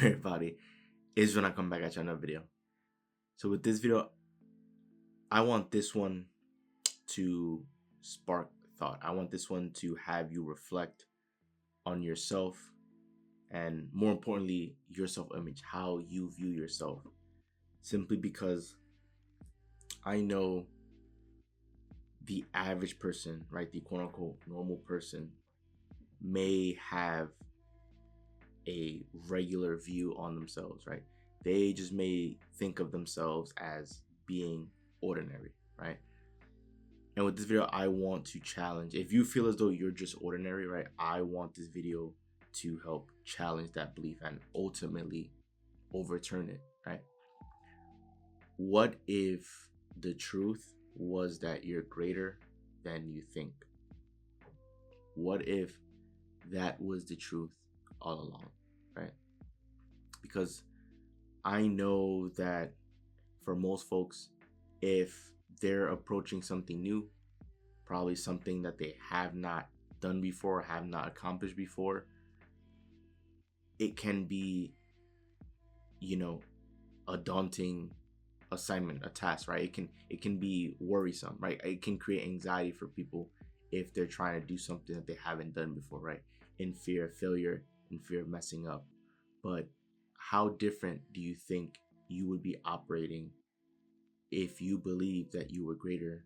everybody. It's when I come back at you another video. So with this video, I want this one to spark thought. I want this one to have you reflect on yourself and, more importantly, your self-image, how you view yourself. Simply because I know the average person, right, the quote-unquote normal person, may have a regular view on themselves, right? They just may think of themselves as being ordinary, right? And with this video, I want to challenge. If you feel as though you're just ordinary, right, I want this video to help challenge that belief and ultimately overturn it, right? What if the truth was that you're greater than you think? What if that was the truth all along, right? Because I know that for most folks, if they're approaching something new, probably something that they have not done before, have not accomplished before, it can be, a daunting assignment, a task, right? It can be worrisome, right? It can create anxiety for people if they're trying to do something that they haven't done before, right? In fear of failure, in fear of messing up. But how different do you think you would be operating if you believe that you were greater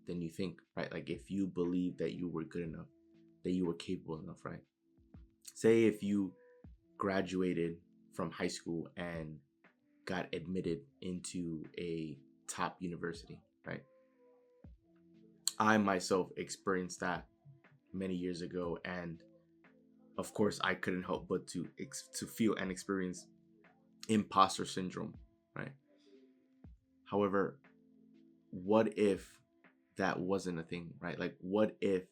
than you think, right? Like if you believe that you were good enough, that you were capable enough, right? Say if you graduated from high school and got admitted into a top university, right? I myself experienced that many years ago, and of course I couldn't help but to feel and experience imposter syndrome, right? However, what if that wasn't a thing, right? Like, what if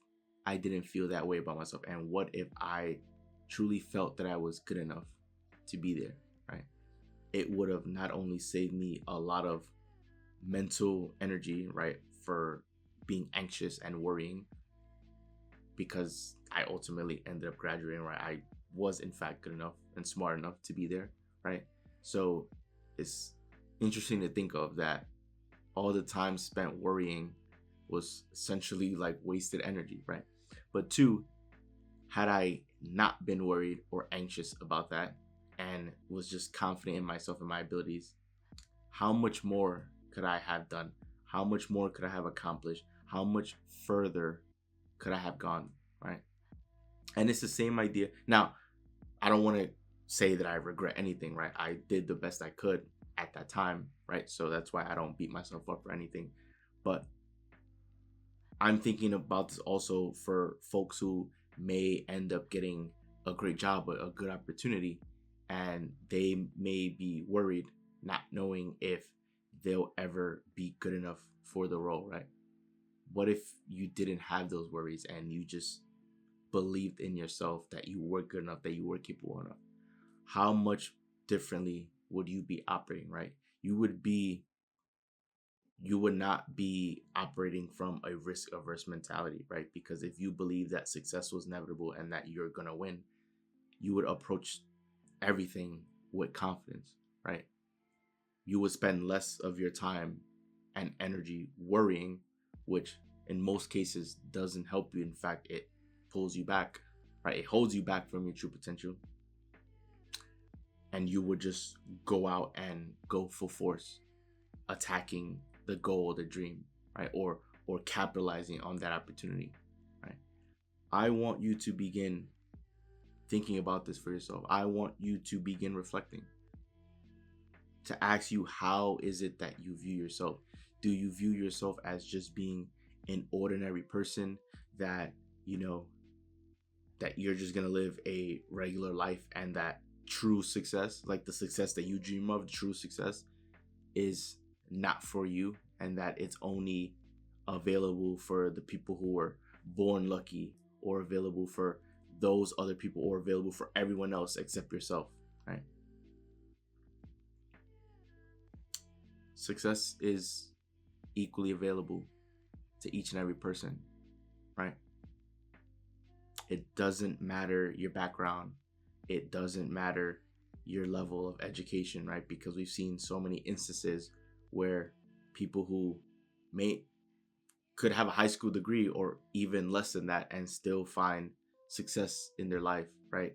I didn't feel that way about myself? And what if I truly felt that I was good enough to be there, right? It would have not only saved me a lot of mental energy, right, for being anxious and worrying, because I ultimately ended up graduating, right? I was in fact good enough and smart enough to be there, right? So it's interesting to think of that all the time spent worrying was essentially like wasted energy, right? But two, had I not been worried or anxious about that and was just confident in myself and my abilities, how much more could I have done? How much more could I have accomplished? How much further could I have gone, right? And it's the same idea. Now, I don't want to say that I regret anything, right? I did the best I could at that time, right? So that's why I don't beat myself up for anything. But I'm thinking about this also for folks who may end up getting a great job, a good opportunity, and they may be worried, not knowing if they'll ever be good enough for the role, right? What if you didn't have those worries and you just believed in yourself that you were good enough, that you were capable enough? How much differently would you be operating, right? You would not be operating from a risk averse mentality, right? Because if you believe that success was inevitable and that you're going to win, you would approach everything with confidence, right? You would spend less of your time and energy worrying, which in most cases doesn't help you. In fact, it pulls you back, right? It holds you back from your true potential. And you would just go out and go full force, attacking the goal, the dream, right? Or capitalizing on that opportunity, right? I want you to begin thinking about this for yourself. I want you to begin reflecting, to ask you, how is it that you view yourself? Do you view yourself as just being an ordinary person that, that you're just going to live a regular life, and that true success, like the success that you dream of, true success is not for you, and that it's only available for the people who were born lucky, or available for those other people, or available for everyone else except yourself, right? Success is equally available to each and every person, right? It doesn't matter your background. It doesn't matter your level of education, right? Because we've seen so many instances where people who may could have a high school degree or even less than that and still find success in their life, right?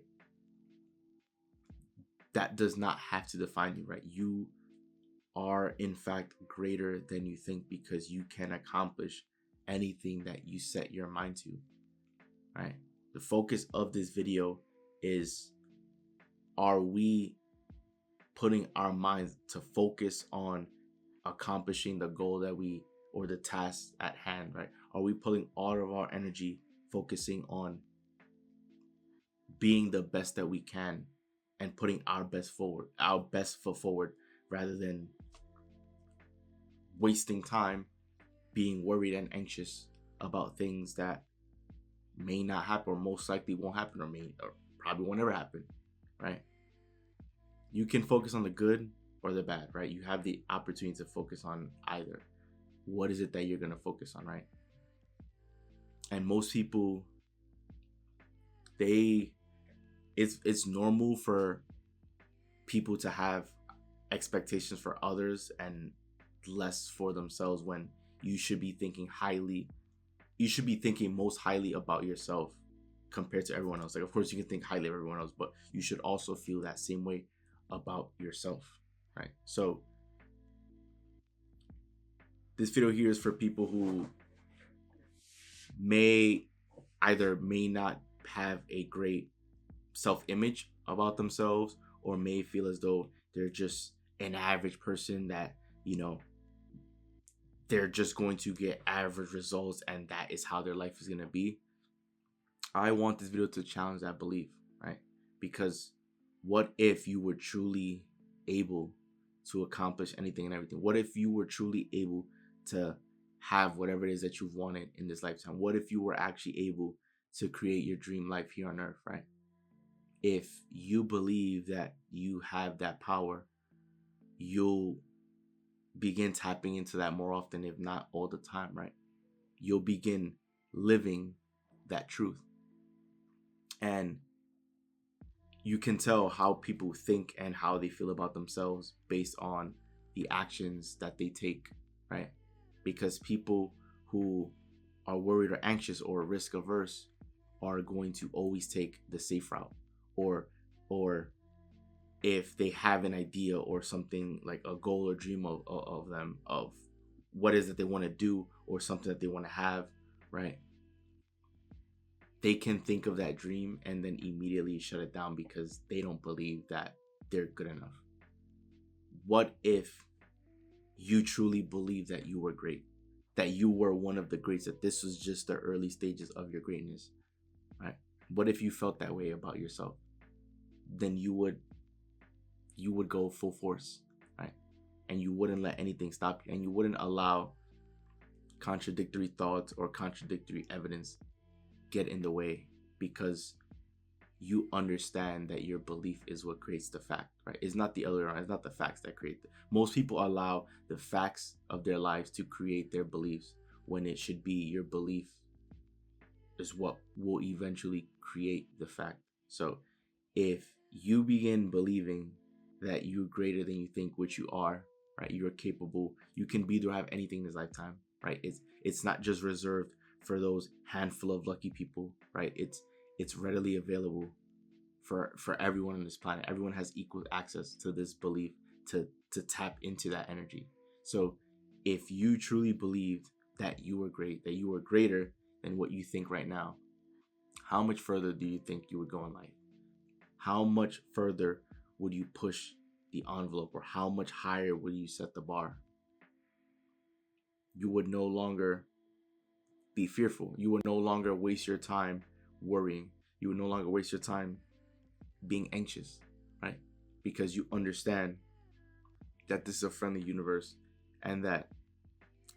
That does not have to define you, right? You are in fact greater than you think because you can accomplish anything that you set your mind to, right? The focus of this video is, are we putting our minds to focus on accomplishing the goal that we, or the task at hand, right? Are we putting all of our energy focusing on being the best that we can and putting our best foot forward, rather than wasting time being worried and anxious about things that may not happen, or most likely won't happen, or probably won't ever happen, right? You can focus on the good or the bad, right? You have the opportunity to focus on either. What is it that you're going to focus on, right? And most people, it's normal for people to have expectations for others and less for themselves, when you should be thinking most highly about yourself compared to everyone else. Like, of course you can think highly of everyone else, but you should also feel that same way about yourself, right? So this video here is for people who may not have a great self-image about themselves, or may feel as though they're just an average person, that, you know, they're just going to get average results and that is how their life is going to be. I want this video to challenge that belief, right? Because what if you were truly able to accomplish anything and everything? What if you were truly able to have whatever it is that you've wanted in this lifetime? What if you were actually able to create your dream life here on earth, right? If you believe that you have that power, you'll begin tapping into that more often, if not all the time, right? You'll begin living that truth. And you can tell how people think and how they feel about themselves based on the actions that they take, right? Because people who are worried or anxious or risk averse are going to always take the safe route, or if they have an idea or something, like a goal or dream of them, of what is it they want to do or something that they want to have, right? They can think of that dream and then immediately shut it down because they don't believe that they're good enough. What if you truly believe that you were great, that you were one of the greats, that this was just the early stages of your greatness, right? What if you felt that way about yourself? Then you would go full force, right? And you wouldn't let anything stop you, and you wouldn't allow contradictory thoughts or contradictory evidence get in the way, because you understand that your belief is what creates the fact, right? It's not the other, it's not the facts that create most people allow the facts of their lives to create their beliefs, when it should be your belief is what will eventually create the fact. So if you begin believing that you're greater than you think, which you are, right? You're capable, you can be there, have anything in this lifetime, right? It's not just reserved for those handful of lucky people, right? It's readily available for everyone on this planet. Everyone has equal access to this belief, to tap into that energy. So if you truly believed that you were great, that you were greater than what you think right now, how much further do you think you would go in life? How much further would you push the envelope, or how much higher would you set the bar? You would no longer be fearful. You would no longer waste your time worrying. You would no longer waste your time being anxious, right? Because you understand that this is a friendly universe, and that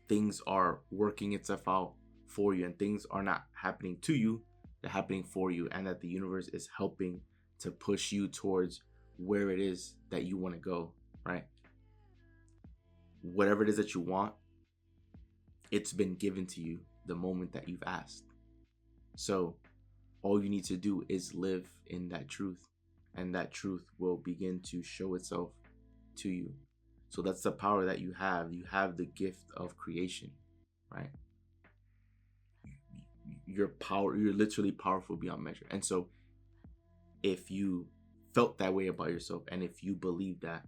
things are working itself out for you, and things are not happening to you, they're happening for you, and that the universe is helping to push you towards where it is that you want to go, right? Whatever it is that you want, it's been given to you the moment that you've asked. So all you need to do is live in that truth. and that truth will begin to show itself to you. So that's the power that you have. You have the gift of creation, right? You're literally powerful beyond measure. And so if you felt that way about yourself, and if you believe that,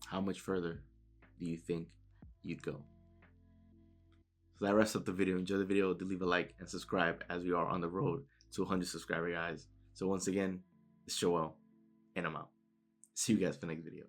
how much further do you think you'd go? So that wraps up the video. Enjoy the video. Do leave a like and subscribe, as we are on the road to 100 subscriber, guys. So once again, it's Joel, and I'm out. See you guys for the next video.